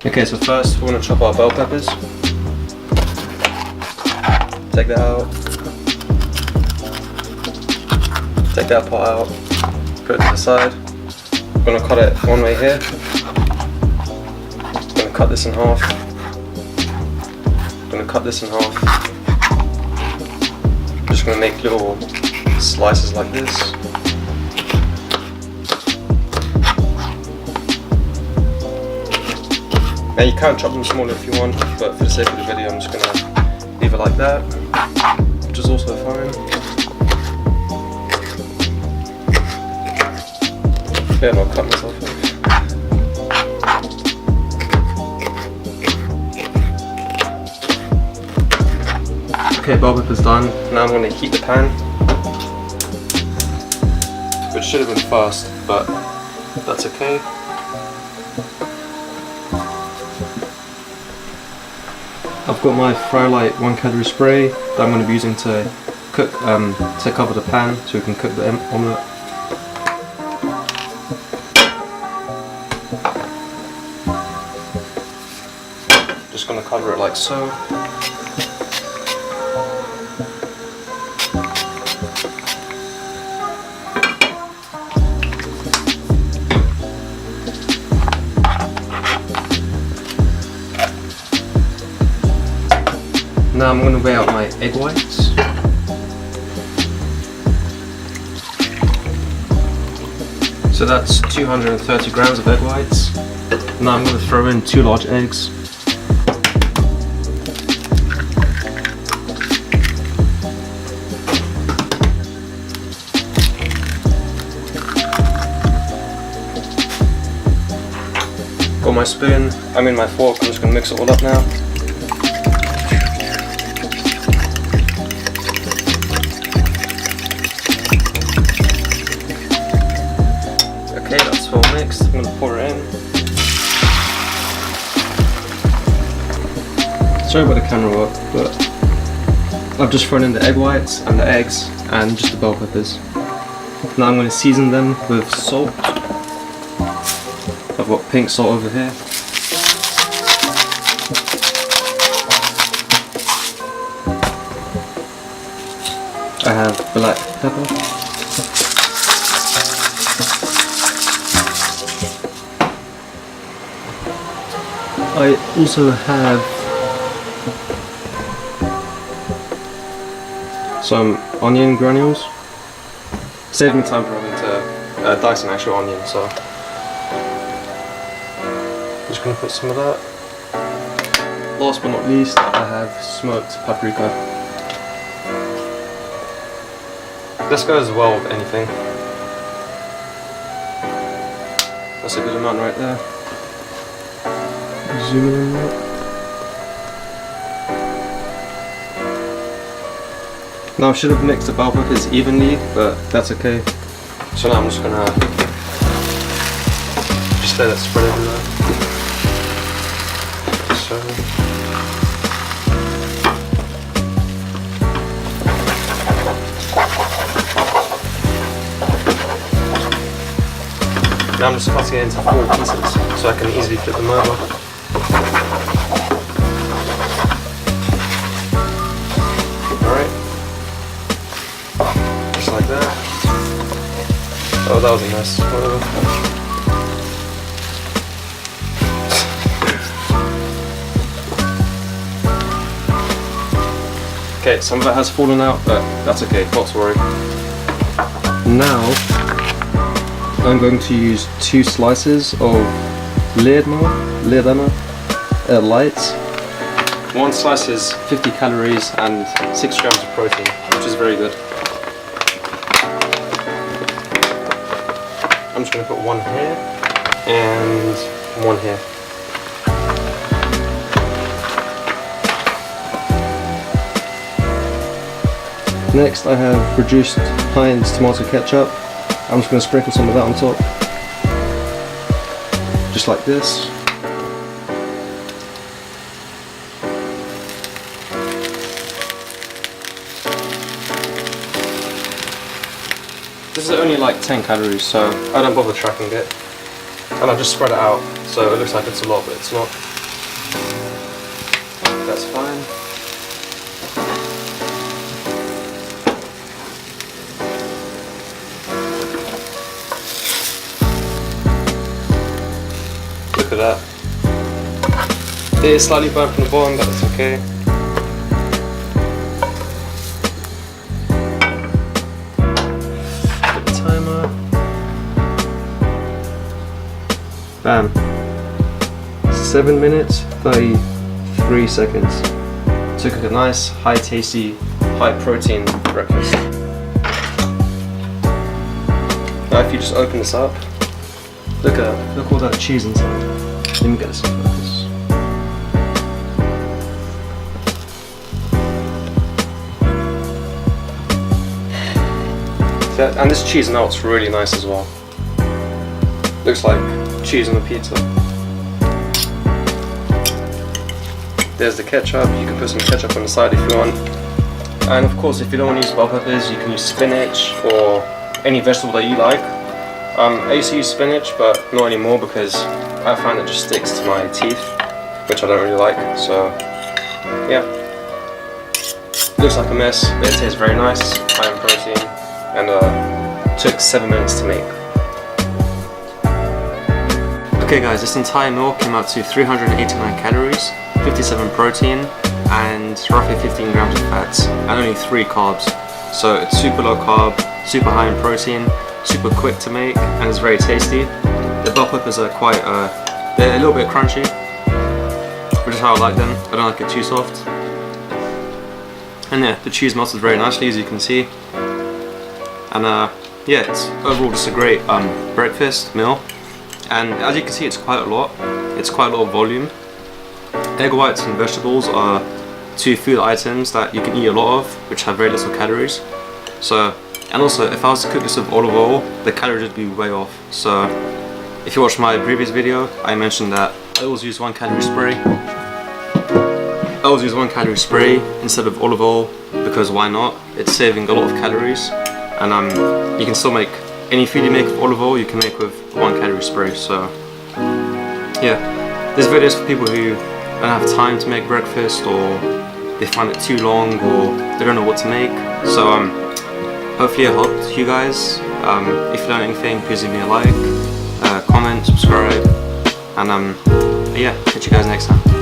Okay, so first we're going to chop our bell peppers. Take that out. Take that part out. Put it to the side. I'm going to cut it one way here. I'm going to cut this in half. I'm going to cut this in half. I'm just going to make little slices like this. Now you can chop them smaller if you want, but for the sake of the video I'm just going to leave it like that, which is also fine. Yeah, and I'll cut myself off. Okay, bell pepper's done. Now I'm going to heat the pan, which should have been fast, but that's okay. I've got my Frylight 1 calorie spray that I'm going to be using to cook, to cover the pan so we can cook the omelette. Just going to cover it like so. Now I'm going to weigh out my egg whites. So that's 230 grams of egg whites. Now I'm going to throw in 2 large eggs. Got my spoon, my fork, I'm just going to mix it all up now. Okay, that's all mixed. I'm going to pour it in. Sorry about the camera work, but I've just thrown in the egg whites and the eggs and just the bell peppers. Now I'm going to season them with salt. I've got pink salt over here. I have black pepper. I also have some onion granules. Saved me time from having to dice an actual onion, so I'm just going to put some of that. Last but not least, I have smoked paprika. This goes well with anything. That's a good amount right there. Zoom in on that. Now I should have mixed the bell peppers evenly, but that's okay. So now I'm just gonna just let it spread everywhere. So now I'm just cutting it into 4 pieces so I can easily flip them over. Alright. Just like that. Oh, that was a mess. Whatever. Okay, some of it has fallen out, but that's okay, not to worry. Now I'm going to use 2 slices of Leerdama lights. One slice is 50 calories and 6 grams of protein, which is very good. I'm just going to put one here and one here. Next I have reduced Heinz tomato ketchup. I'm just going to sprinkle some of that on top. Just like this. This is only like 10 calories, so I don't bother tracking it. And I just spread it out, so it looks like it's a lot, but it's not. That's fine. Look at that. It is slightly burnt from the bottom, but it's okay. Put the timer. Bam. 7 minutes, 33 seconds. To cook a nice, high tasty, high protein breakfast. Now if you just open this up, look all that cheese inside. Let me get this in focus. And this cheese melts really nice as well. Looks like cheese on a pizza. There's the ketchup. You can put some ketchup on the side if you want. And of course, if you don't want to use bell peppers, you can use spinach or any vegetable that you like. I used to use spinach, but not anymore because I find it just sticks to my teeth, which I don't really like. So yeah, looks like a mess, but it tastes very nice, high in protein, and took 7 minutes to make. Okay guys, this entire meal came out to 389 calories, 57 protein, and roughly 15 grams of fats, and only 3 carbs. So it's super low carb, super high in protein, super quick to make, and it's very tasty. The bell peppers are quite, they're a little bit crunchy, which is how I like them. I don't like it too soft. And yeah, the cheese melted very nicely, as you can see. And yeah, it's overall just a great breakfast meal. And as you can see, it's quite a lot. It's quite a lot of volume. Egg whites and vegetables are 2 food items that you can eat a lot of, which have very little calories. So, and also, if I was to cook this with olive oil, the calories would be way off. So, if you watched my previous video, I mentioned that I always use 1 calorie spray. I always use 1 calorie spray instead of olive oil, because why not? It's saving a lot of calories. And you can still make any food you make with olive oil, you can make with 1 calorie spray. So, yeah, this video is for people who don't have time to make breakfast, or they find it too long, or they don't know what to make. So hopefully I helped you guys. If you learned anything, please leave me a like, comment, subscribe, and yeah, catch you guys next time.